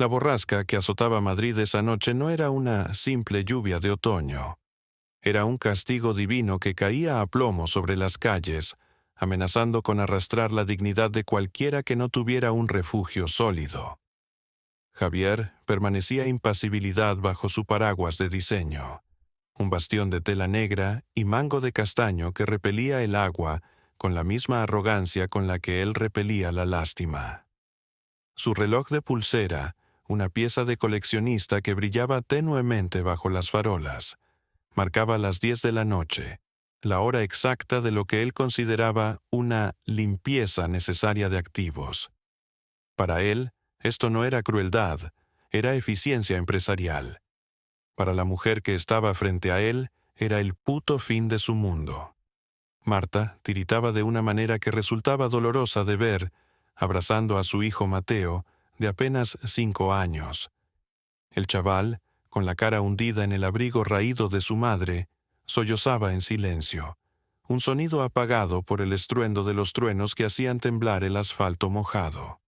La borrasca que azotaba Madrid esa noche no era una simple lluvia de otoño. Era un castigo divino que caía a plomo sobre las calles, amenazando con arrastrar la dignidad de cualquiera que no tuviera un refugio sólido. Javier permanecía impasibilidad bajo su paraguas de diseño, un bastión de tela negra y mango de castaño que repelía el agua con la misma arrogancia con la que él repelía la lástima. Su reloj de pulsera, una pieza de coleccionista que brillaba tenuemente bajo las farolas, marcaba las 10 de la noche, la hora exacta de lo que él consideraba una limpieza necesaria de activos. Para él, esto no era crueldad, era eficiencia empresarial. Para la mujer que estaba frente a él, era el puto fin de su mundo. Marta tiritaba de una manera que resultaba dolorosa de ver, abrazando a su hijo Mateo, de apenas 5 años. El chaval, con la cara hundida en el abrigo raído de su madre, sollozaba en silencio, un sonido apagado por el estruendo de los truenos que hacían temblar el asfalto mojado.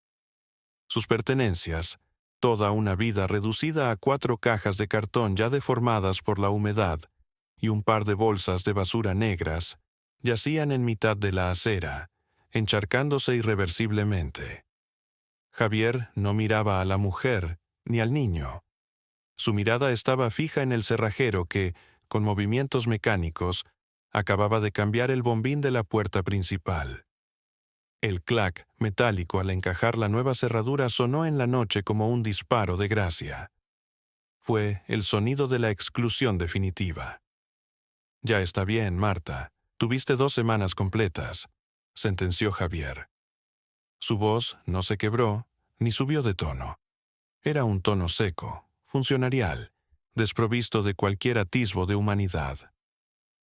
Sus pertenencias, toda una vida reducida a 4 cajas de cartón ya deformadas por la humedad y un par de bolsas de basura negras, yacían en mitad de la acera, encharcándose irreversiblemente. Javier no miraba a la mujer ni al niño. Su mirada estaba fija en el cerrajero que, con movimientos mecánicos, acababa de cambiar el bombín de la puerta principal. El clac metálico al encajar la nueva cerradura sonó en la noche como un disparo de gracia. Fue el sonido de la exclusión definitiva. «Ya está bien, Marta. Tuviste 2 semanas completas», sentenció Javier. Su voz no se quebró ni subió de tono. Era un tono seco, funcionarial, desprovisto de cualquier atisbo de humanidad.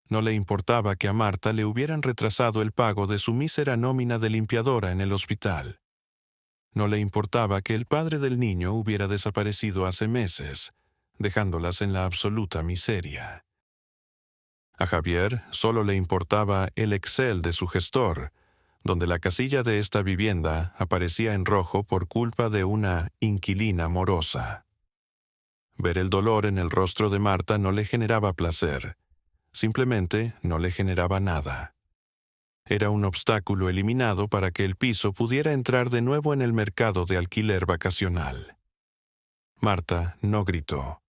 No le importaba que a Marta le hubieran retrasado el pago de su mísera nómina de limpiadora en el hospital. No le importaba que el padre del niño hubiera desaparecido hace meses, dejándolas en la absoluta miseria. A Javier solo le importaba el Excel de su gestor, donde la casilla de esta vivienda aparecía en rojo por culpa de una inquilina morosa. Ver el dolor en el rostro de Marta no le generaba placer, simplemente no le generaba nada. Era un obstáculo eliminado para que el piso pudiera entrar de nuevo en el mercado de alquiler vacacional. Marta no gritó.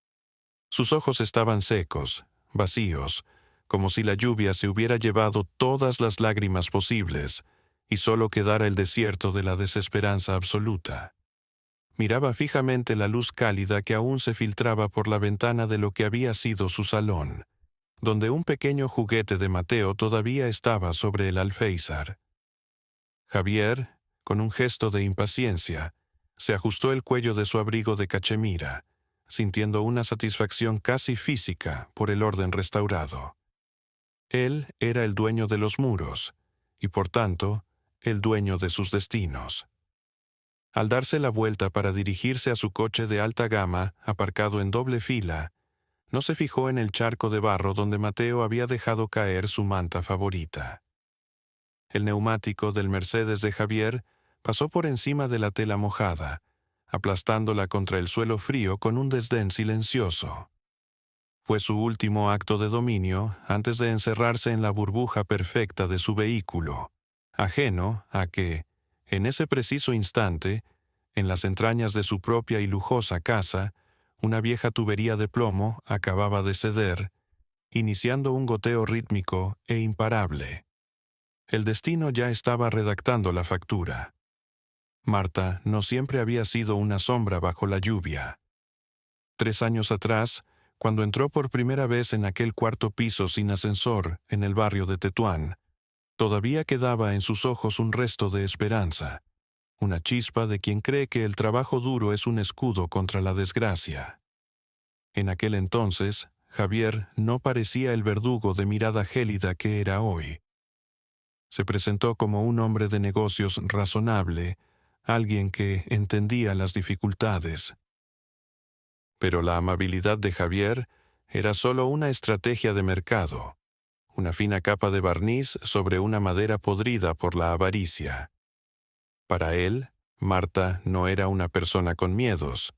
Sus ojos estaban secos, vacíos, como si la lluvia se hubiera llevado todas las lágrimas posibles y solo quedara el desierto de la desesperanza absoluta. Miraba fijamente la luz cálida que aún se filtraba por la ventana de lo que había sido su salón, donde un pequeño juguete de Mateo todavía estaba sobre el alféizar. Javier, con un gesto de impaciencia, se ajustó el cuello de su abrigo de cachemira, sintiendo una satisfacción casi física por el orden restaurado. Él era el dueño de los muros, y por tanto, el dueño de sus destinos. Al darse la vuelta para dirigirse a su coche de alta gama, aparcado en doble fila, no se fijó en el charco de barro donde Mateo había dejado caer su manta favorita. El neumático del Mercedes de Javier pasó por encima de la tela mojada, aplastándola contra el suelo frío con un desdén silencioso. Fue su último acto de dominio antes de encerrarse en la burbuja perfecta de su vehículo, ajeno a que, en ese preciso instante, en las entrañas de su propia y lujosa casa, una vieja tubería de plomo acababa de ceder, iniciando un goteo rítmico e imparable. El destino ya estaba redactando la factura. Marta no siempre había sido una sombra bajo la lluvia. 3 años atrás, cuando entró por primera vez en aquel cuarto piso sin ascensor en el barrio de Tetuán, todavía quedaba en sus ojos un resto de esperanza, una chispa de quien cree que el trabajo duro es un escudo contra la desgracia. En aquel entonces, Javier no parecía el verdugo de mirada gélida que era hoy. Se presentó como un hombre de negocios razonable, alguien que entendía las dificultades. Pero la amabilidad de Javier era solo una estrategia de mercado, una fina capa de barniz sobre una madera podrida por la avaricia. Para él, Marta no era una persona con miedos,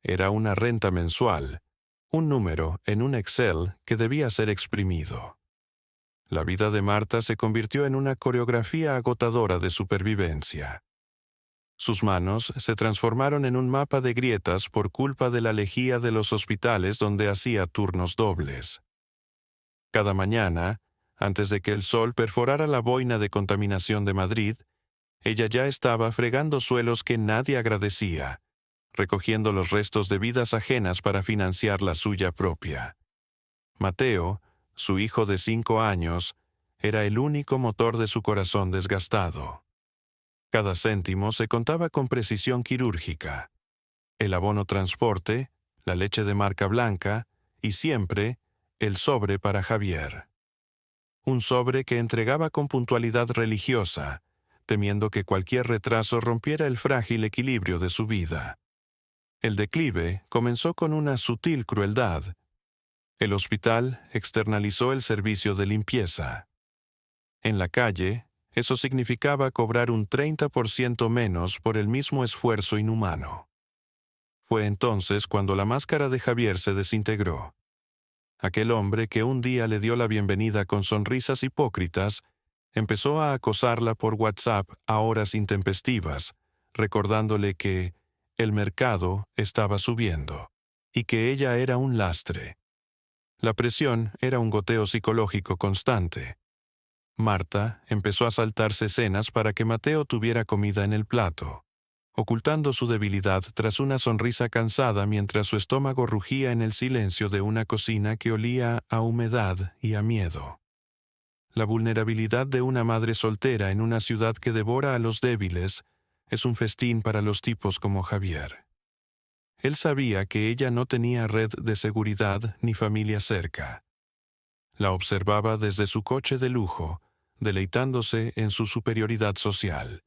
Era una renta mensual, un número en un Excel que debía ser exprimido. La vida de Marta se convirtió en una coreografía agotadora de supervivencia. Sus manos se transformaron en un mapa de grietas por culpa de la lejía de los hospitales donde hacía turnos dobles. Cada mañana, antes de que el sol perforara la boina de contaminación de Madrid, ella ya estaba fregando suelos que nadie agradecía, recogiendo los restos de vidas ajenas para financiar la suya propia. Mateo, su hijo de 5 años, era el único motor de su corazón desgastado. Cada céntimo se contaba con precisión quirúrgica. El abono transporte, la leche de marca blanca y siempre el sobre para Javier. Un sobre que entregaba con puntualidad religiosa, temiendo que cualquier retraso rompiera el frágil equilibrio de su vida. El declive comenzó con una sutil crueldad. El hospital externalizó el servicio de limpieza. En la calle, eso significaba cobrar un 30% menos por el mismo esfuerzo inhumano. Fue entonces cuando la máscara de Javier se desintegró. Aquel hombre que un día le dio la bienvenida con sonrisas hipócritas, empezó a acosarla por WhatsApp a horas intempestivas, recordándole que el mercado estaba subiendo y que ella era un lastre. La presión era un goteo psicológico constante. Marta empezó a saltarse escenas para que Mateo tuviera comida en el plato, ocultando su debilidad tras una sonrisa cansada mientras su estómago rugía en el silencio de una cocina que olía a humedad y a miedo. La vulnerabilidad de una madre soltera en una ciudad que devora a los débiles es un festín para los tipos como Javier. Él sabía que ella no tenía red de seguridad ni familia cerca. La observaba desde su coche de lujo, deleitándose en su superioridad social.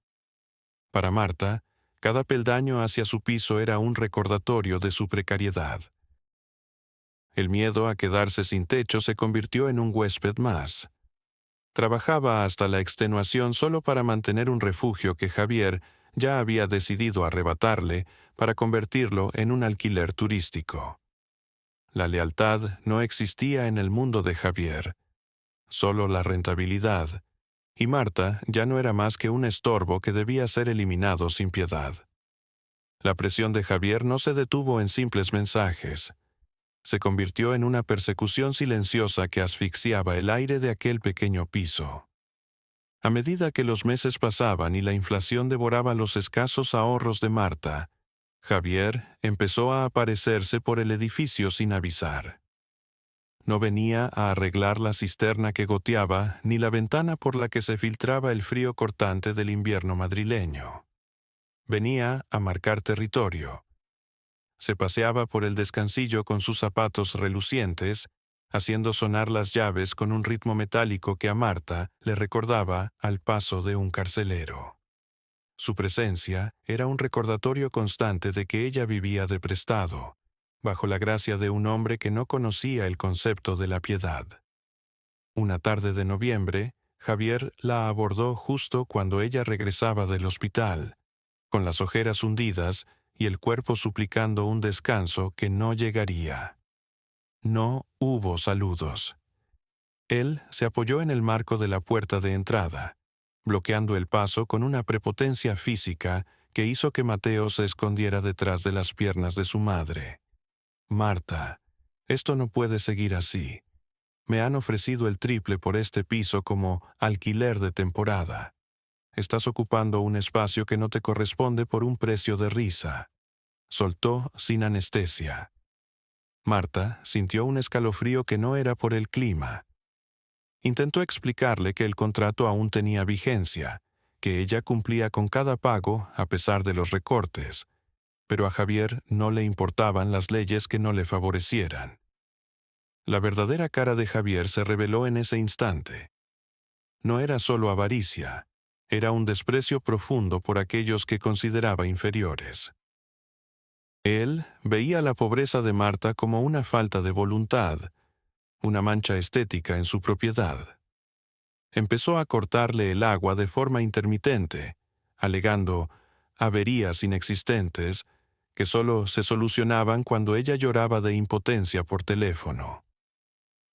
Para Marta, cada peldaño hacia su piso era un recordatorio de su precariedad. El miedo a quedarse sin techo se convirtió en un huésped más. Trabajaba hasta la extenuación solo para mantener un refugio que Javier ya había decidido arrebatarle para convertirlo en un alquiler turístico. La lealtad no existía en el mundo de Javier, solo la rentabilidad, y Marta ya no era más que un estorbo que debía ser eliminado sin piedad. La presión de Javier no se detuvo en simples mensajes. Se convirtió en una persecución silenciosa que asfixiaba el aire de aquel pequeño piso. A medida que los meses pasaban y la inflación devoraba los escasos ahorros de Marta, Javier empezó a aparecerse por el edificio sin avisar. No venía a arreglar la cisterna que goteaba ni la ventana por la que se filtraba el frío cortante del invierno madrileño. Venía a marcar territorio. Se paseaba por el descansillo con sus zapatos relucientes, haciendo sonar las llaves con un ritmo metálico que a Marta le recordaba al paso de un carcelero. Su presencia era un recordatorio constante de que ella vivía de prestado, bajo la gracia de un hombre que no conocía el concepto de la piedad. Una tarde de noviembre, Javier la abordó justo cuando ella regresaba del hospital, con las ojeras hundidas y el cuerpo suplicando un descanso que no llegaría. No hubo saludos. Él se apoyó en el marco de la puerta de entrada, bloqueando el paso con una prepotencia física que hizo que Mateo se escondiera detrás de las piernas de su madre. «Marta, esto no puede seguir así. Me han ofrecido el triple por este piso como alquiler de temporada. Estás ocupando un espacio que no te corresponde por un precio de risa», soltó sin anestesia. Marta sintió un escalofrío que no era por el clima. Intentó explicarle que el contrato aún tenía vigencia, que ella cumplía con cada pago a pesar de los recortes, pero a Javier no le importaban las leyes que no le favorecieran. La verdadera cara de Javier se reveló en ese instante. No era solo avaricia, era un desprecio profundo por aquellos que consideraba inferiores. Él veía la pobreza de Marta como una falta de voluntad, una mancha estética en su propiedad. Empezó a cortarle el agua de forma intermitente, alegando averías inexistentes que solo se solucionaban cuando ella lloraba de impotencia por teléfono.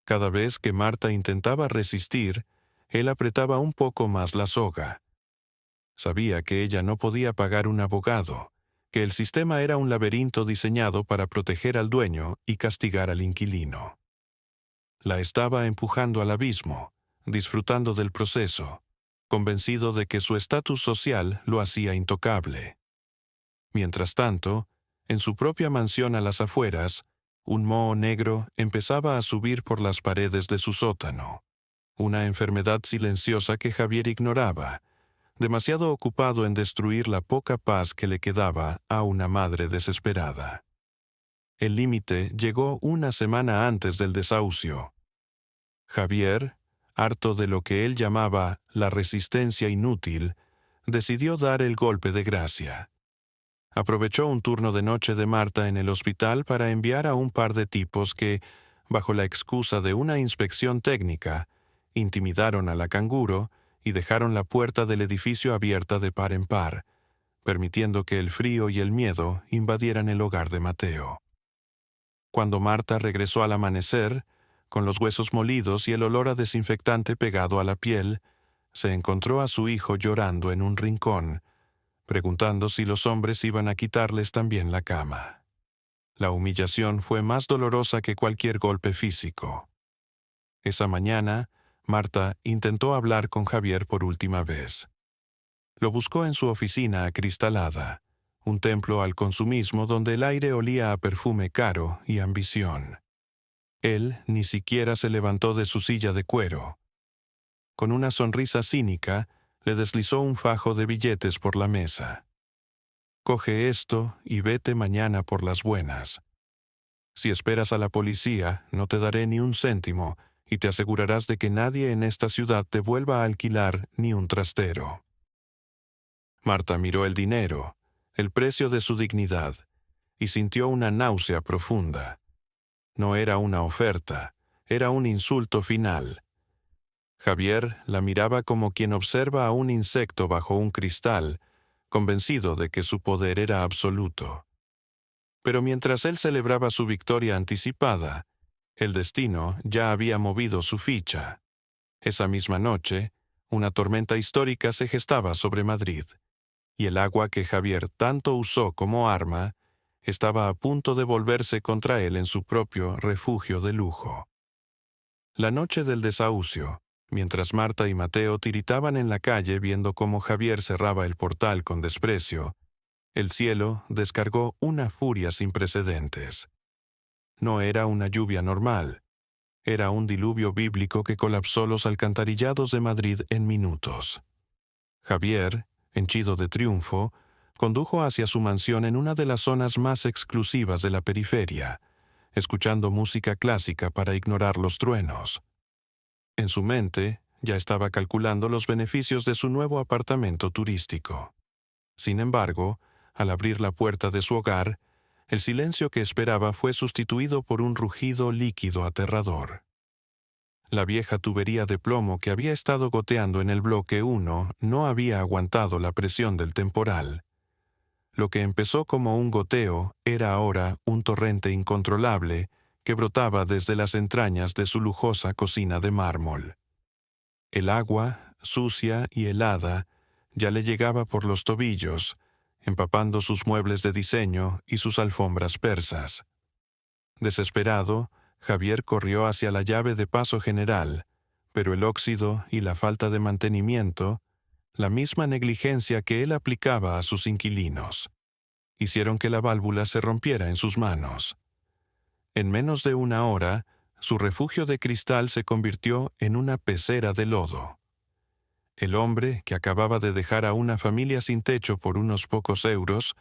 Cada vez que Marta intentaba resistir, él apretaba un poco más la soga. Sabía que ella no podía pagar un abogado, que el sistema era un laberinto diseñado para proteger al dueño y castigar al inquilino. La estaba empujando al abismo, disfrutando del proceso, convencido de que su estatus social lo hacía intocable. Mientras tanto, en su propia mansión a las afueras, un moho negro empezaba a subir por las paredes de su sótano, una enfermedad silenciosa que Javier ignoraba, demasiado ocupado en destruir la poca paz que le quedaba a una madre desesperada. El límite llegó una semana antes del desahucio. Javier, harto de lo que él llamaba la resistencia inútil, decidió dar el golpe de gracia. Aprovechó un turno de noche de Marta en el hospital para enviar a un par de tipos que, bajo la excusa de una inspección técnica, intimidaron a la canguro y dejaron la puerta del edificio abierta de par en par, permitiendo que el frío y el miedo invadieran el hogar de Mateo. Cuando Marta regresó al amanecer, con los huesos molidos y el olor a desinfectante pegado a la piel, se encontró a su hijo llorando en un rincón, preguntando si los hombres iban a quitarles también la cama. La humillación fue más dolorosa que cualquier golpe físico. Esa mañana, Marta intentó hablar con Javier por última vez. Lo buscó en su oficina acristalada, un templo al consumismo donde el aire olía a perfume caro y ambición. Él ni siquiera se levantó de su silla de cuero. Con una sonrisa cínica, le deslizó un fajo de billetes por la mesa. «Coge esto y vete mañana por las buenas. Si esperas a la policía, no te daré ni un céntimo y te asegurarás de que nadie en esta ciudad te vuelva a alquilar ni un trastero». Marta miró el dinero, el precio de su dignidad, y sintió una náusea profunda. No era una oferta, era un insulto final. Javier la miraba como quien observa a un insecto bajo un cristal, convencido de que su poder era absoluto. Pero mientras él celebraba su victoria anticipada, el destino ya había movido su ficha. Esa misma noche, una tormenta histórica se gestaba sobre Madrid, y el agua que Javier tanto usó como arma estaba a punto de volverse contra él en su propio refugio de lujo. La noche del desahucio, mientras Marta y Mateo tiritaban en la calle viendo cómo Javier cerraba el portal con desprecio, el cielo descargó una furia sin precedentes. No era una lluvia normal, era un diluvio bíblico que colapsó los alcantarillados de Madrid en minutos. Javier, henchido de triunfo, condujo hacia su mansión en una de las zonas más exclusivas de la periferia, escuchando música clásica para ignorar los truenos. En su mente, ya estaba calculando los beneficios de su nuevo apartamento turístico. Sin embargo, al abrir la puerta de su hogar, el silencio que esperaba fue sustituido por un rugido líquido aterrador. La vieja tubería de plomo que había estado goteando en el bloque 1 no había aguantado la presión del temporal. Lo que empezó como un goteo era ahora un torrente incontrolable que brotaba desde las entrañas de su lujosa cocina de mármol. El agua, sucia y helada, ya le llegaba por los tobillos, empapando sus muebles de diseño y sus alfombras persas. Desesperado, Javier corrió hacia la llave de paso general, pero el óxido y la falta de mantenimiento, la misma negligencia que él aplicaba a sus inquilinos, hicieron que la válvula se rompiera en sus manos. En menos de una hora, su refugio de cristal se convirtió en una pecera de lodo. El hombre, que acababa de dejar a una familia sin techo por unos pocos euros,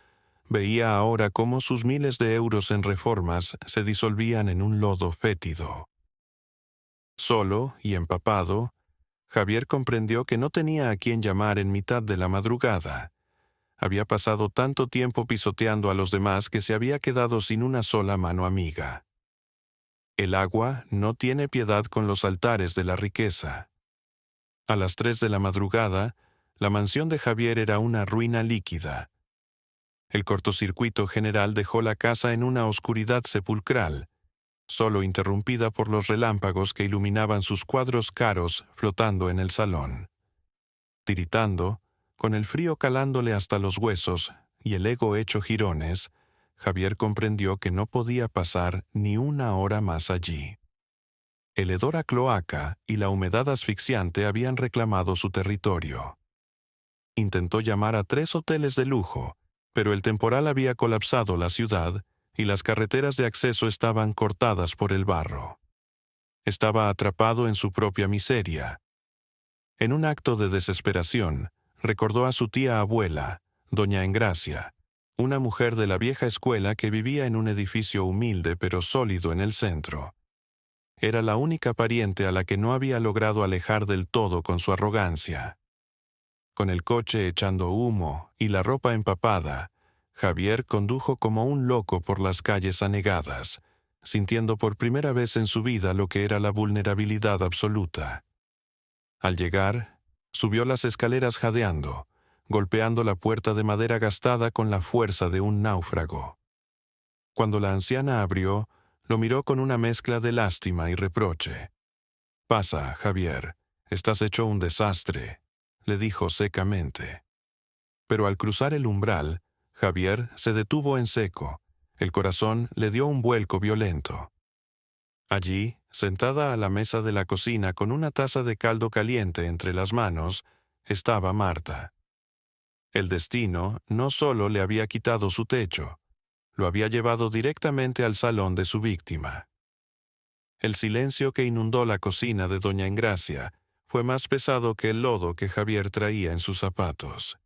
veía ahora cómo sus miles de euros en reformas se disolvían en un lodo fétido. Solo y empapado, Javier comprendió que no tenía a quién llamar en mitad de la madrugada. Había pasado tanto tiempo pisoteando a los demás que se había quedado sin una sola mano amiga. El agua no tiene piedad con los altares de la riqueza. A las 3 de la madrugada, la mansión de Javier era una ruina líquida. El cortocircuito general dejó la casa en una oscuridad sepulcral, solo interrumpida por los relámpagos que iluminaban sus cuadros caros flotando en el salón. Tiritando, con el frío calándole hasta los huesos y el ego hecho jirones, Javier comprendió que no podía pasar ni una hora más allí. El hedor a cloaca y la humedad asfixiante habían reclamado su territorio. Intentó llamar a 3 hoteles de lujo, pero el temporal había colapsado la ciudad y las carreteras de acceso estaban cortadas por el barro. Estaba atrapado en su propia miseria. En un acto de desesperación, recordó a su tía abuela, doña Engracia, una mujer de la vieja escuela que vivía en un edificio humilde pero sólido en el centro. Era la única pariente a la que no había logrado alejar del todo con su arrogancia. Con el coche echando humo y la ropa empapada, Javier condujo como un loco por las calles anegadas, sintiendo por primera vez en su vida lo que era la vulnerabilidad absoluta. Al llegar, subió las escaleras jadeando, golpeando la puerta de madera gastada con la fuerza de un náufrago. Cuando la anciana abrió, lo miró con una mezcla de lástima y reproche. «Pasa, Javier, estás hecho un desastre», le dijo secamente. Pero al cruzar el umbral, Javier se detuvo en seco. El corazón le dio un vuelco violento. Allí, sentada a la mesa de la cocina con una taza de caldo caliente entre las manos, estaba Marta. El destino no solo le había quitado su techo, lo había llevado directamente al salón de su víctima. El silencio que inundó la cocina de doña Engracia fue más pesado que el lodo que Javier traía en sus zapatos.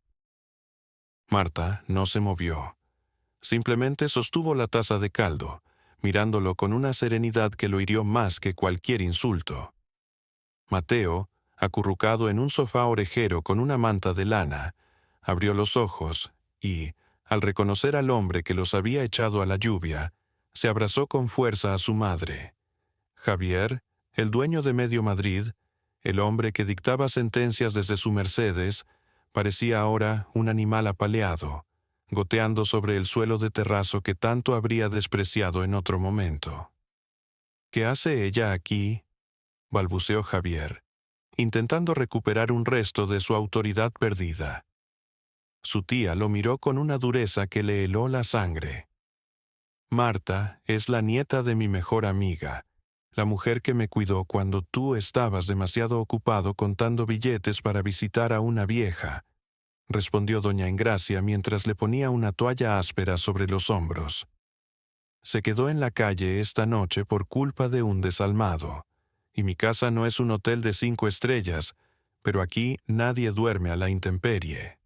Marta no se movió. Simplemente sostuvo la taza de caldo, mirándolo con una serenidad que lo hirió más que cualquier insulto. Mateo, acurrucado en un sofá orejero con una manta de lana, abrió los ojos y, al reconocer al hombre que los había echado a la lluvia, se abrazó con fuerza a su madre. Javier, el dueño de Medio Madrid, el hombre que dictaba sentencias desde su Mercedes, parecía ahora un animal apaleado, goteando sobre el suelo de terrazo que tanto habría despreciado en otro momento. «¿Qué hace ella aquí?», balbuceó Javier, intentando recuperar un resto de su autoridad perdida. Su tía lo miró con una dureza que le heló la sangre. «Marta es la nieta de mi mejor amiga, la mujer que me cuidó cuando tú estabas demasiado ocupado contando billetes para visitar a una vieja», respondió doña Engracia mientras le ponía una toalla áspera sobre los hombros. «Se quedó en la calle esta noche por culpa de un desalmado, y mi casa no es un hotel de 5 estrellas, pero aquí nadie duerme a la intemperie».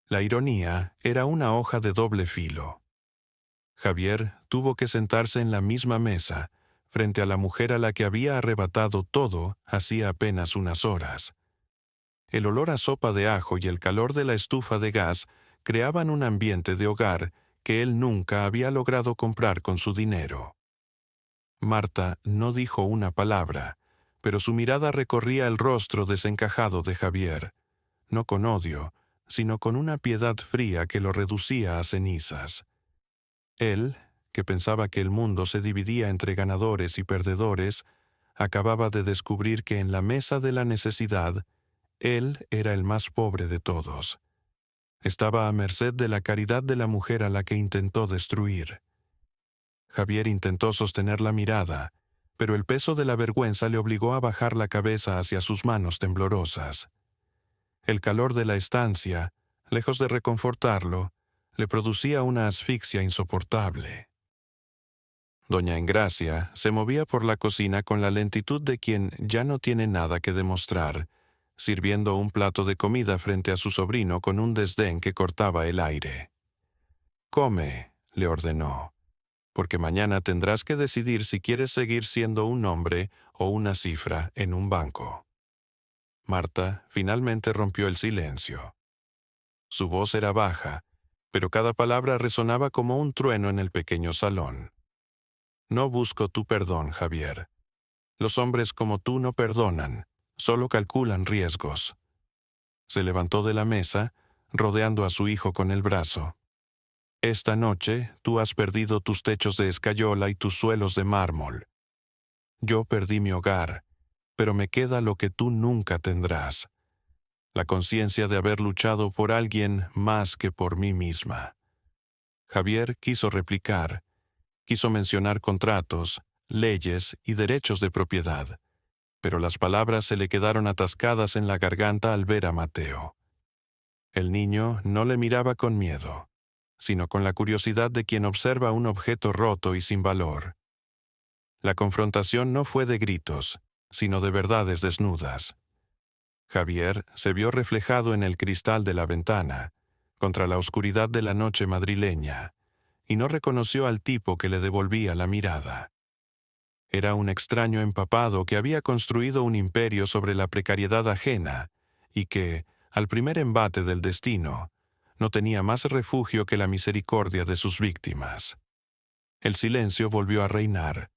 La ironía era una hoja de doble filo. Javier tuvo que sentarse en la misma mesa, frente a la mujer a la que había arrebatado todo hacía apenas unas horas. El olor a sopa de ajo y el calor de la estufa de gas creaban un ambiente de hogar que él nunca había logrado comprar con su dinero. Marta no dijo una palabra, pero su mirada recorría el rostro desencajado de Javier, no con odio, sino con una piedad fría que lo reducía a cenizas. Él, que pensaba que el mundo se dividía entre ganadores y perdedores, acababa de descubrir que en la mesa de la necesidad, él era el más pobre de todos. Estaba a merced de la caridad de la mujer a la que intentó destruir. Javier intentó sostener la mirada, pero el peso de la vergüenza le obligó a bajar la cabeza hacia sus manos temblorosas. El calor de la estancia, lejos de reconfortarlo, le producía una asfixia insoportable. Doña Engracia se movía por la cocina con la lentitud de quien ya no tiene nada que demostrar, sirviendo un plato de comida frente a su sobrino con un desdén que cortaba el aire. «Come», le ordenó, «porque mañana tendrás que decidir si quieres seguir siendo un hombre o una cifra en un banco». Marta finalmente rompió el silencio. Su voz era baja, pero cada palabra resonaba como un trueno en el pequeño salón. «No busco tu perdón, Javier. Los hombres como tú no perdonan, solo calculan riesgos». Se levantó de la mesa, rodeando a su hijo con el brazo. Esta noche tú has perdido tus techos de escayola y tus suelos de mármol. Yo perdí mi hogar, pero me queda lo que tú nunca tendrás: la conciencia de haber luchado por alguien más que por mí misma. Javier quiso replicar, quiso mencionar contratos, leyes y derechos de propiedad, pero las palabras se le quedaron atascadas en la garganta al ver a Mateo. El niño no le miraba con miedo, sino con la curiosidad de quien observa un objeto roto y sin valor. La confrontación no fue de gritos, sino de verdades desnudas. Javier se vio reflejado en el cristal de la ventana, contra la oscuridad de la noche madrileña, y no reconoció al tipo que le devolvía la mirada. Era un extraño empapado que había construido un imperio sobre la precariedad ajena y que, al primer embate del destino, no tenía más refugio que la misericordia de sus víctimas. El silencio volvió a reinar,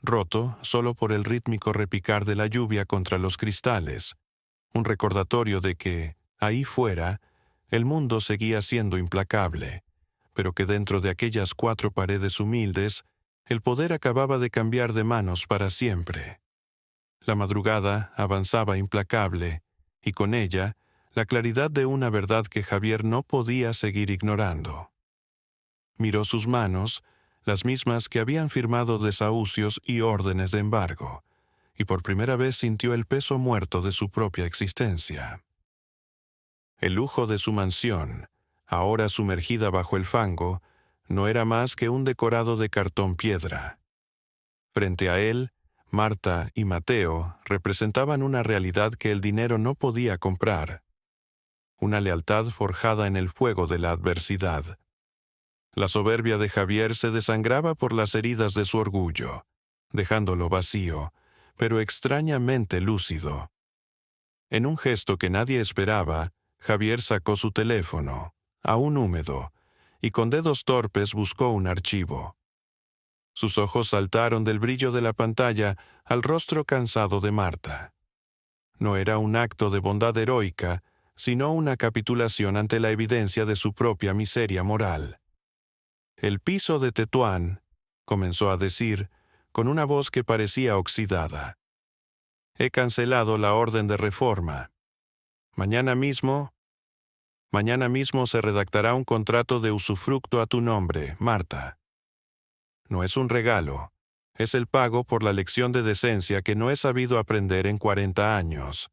roto solo por el rítmico repicar de la lluvia contra los cristales, un recordatorio de que, ahí fuera, el mundo seguía siendo implacable, pero que dentro de aquellas 4 paredes humildes, el poder acababa de cambiar de manos para siempre. La madrugada avanzaba implacable, y con ella, la claridad de una verdad que Javier no podía seguir ignorando. Miró sus manos, las mismas que habían firmado desahucios y órdenes de embargo, y por primera vez sintió el peso muerto de su propia existencia. El lujo de su mansión, ahora sumergida bajo el fango, no era más que un decorado de cartón piedra. Frente a él, Marta y Mateo representaban una realidad que el dinero no podía comprar, una lealtad forjada en el fuego de la adversidad. La soberbia de Javier se desangraba por las heridas de su orgullo, dejándolo vacío, pero extrañamente lúcido. En un gesto que nadie esperaba, Javier sacó su teléfono, aún húmedo, y con dedos torpes buscó un archivo. Sus ojos saltaron del brillo de la pantalla al rostro cansado de Marta. No era un acto de bondad heroica, sino una capitulación ante la evidencia de su propia miseria moral. «El piso de Tetuán», comenzó a decir, con una voz que parecía oxidada. «He cancelado la orden de reforma. Mañana mismo se redactará un contrato de usufructo a tu nombre, Marta. No es un regalo, es el pago por la lección de decencia que no he sabido aprender en 40 años».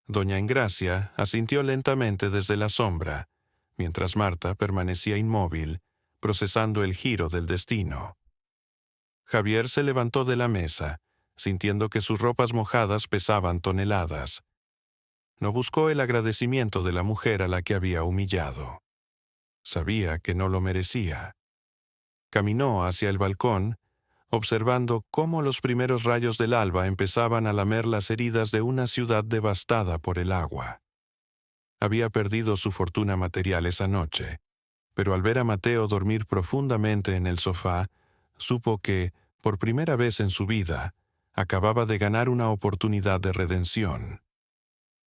Doña Engracia asintió lentamente desde la sombra, mientras Marta permanecía inmóvil, procesando el giro del destino. Javier se levantó de la mesa, sintiendo que sus ropas mojadas pesaban toneladas. No buscó el agradecimiento de la mujer a la que había humillado. Sabía que no lo merecía. Caminó hacia el balcón, observando cómo los primeros rayos del alba empezaban a lamer las heridas de una ciudad devastada por el agua. Había perdido su fortuna material esa noche, pero al ver a Mateo dormir profundamente en el sofá, supo que, por primera vez en su vida, acababa de ganar una oportunidad de redención.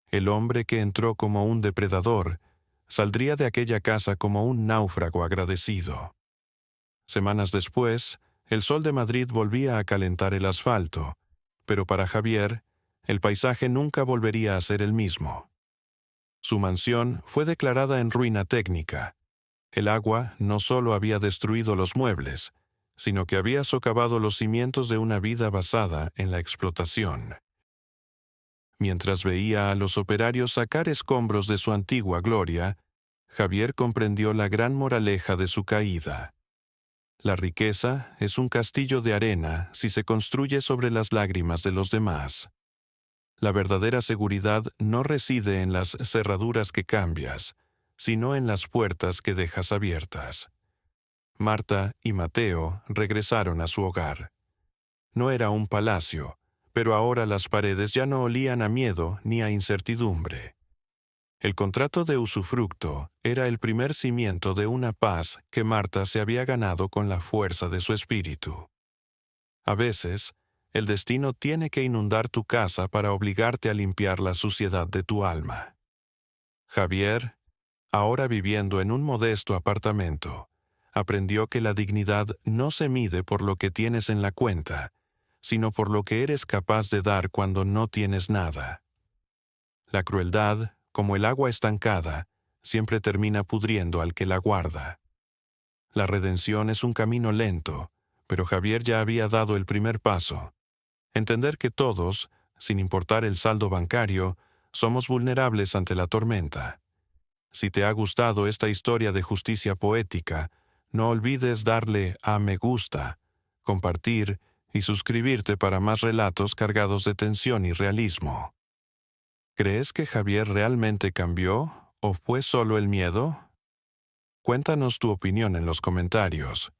El hombre que entró como un depredador saldría de aquella casa como un náufrago agradecido. Semanas después, el sol de Madrid volvía a calentar el asfalto, pero para Javier, el paisaje nunca volvería a ser el mismo. Su mansión fue declarada en ruina técnica. El agua no solo había destruido los muebles, sino que había socavado los cimientos de una vida basada en la explotación. Mientras veía a los operarios sacar escombros de su antigua gloria, Javier comprendió la gran moraleja de su caída. La riqueza es un castillo de arena si se construye sobre las lágrimas de los demás. La verdadera seguridad no reside en las cerraduras que cambias, sino en las puertas que dejas abiertas. Marta y Mateo regresaron a su hogar. No era un palacio, pero ahora las paredes ya no olían a miedo ni a incertidumbre. El contrato de usufructo era el primer cimiento de una paz que Marta se había ganado con la fuerza de su espíritu. A veces, el destino tiene que inundar tu casa para obligarte a limpiar la suciedad de tu alma. Javier Ahora viviendo en un modesto apartamento, aprendió que la dignidad no se mide por lo que tienes en la cuenta, sino por lo que eres capaz de dar cuando no tienes nada. La crueldad, como el agua estancada, siempre termina pudriendo al que la guarda. La redención es un camino lento, pero Javier ya había dado el primer paso. Entender que todos, sin importar el saldo bancario, somos vulnerables ante la tormenta. Si te ha gustado esta historia de justicia poética, no olvides darle a me gusta, compartir y suscribirte para más relatos cargados de tensión y realismo. ¿Crees que Javier realmente cambió o fue solo el miedo? Cuéntanos tu opinión en los comentarios.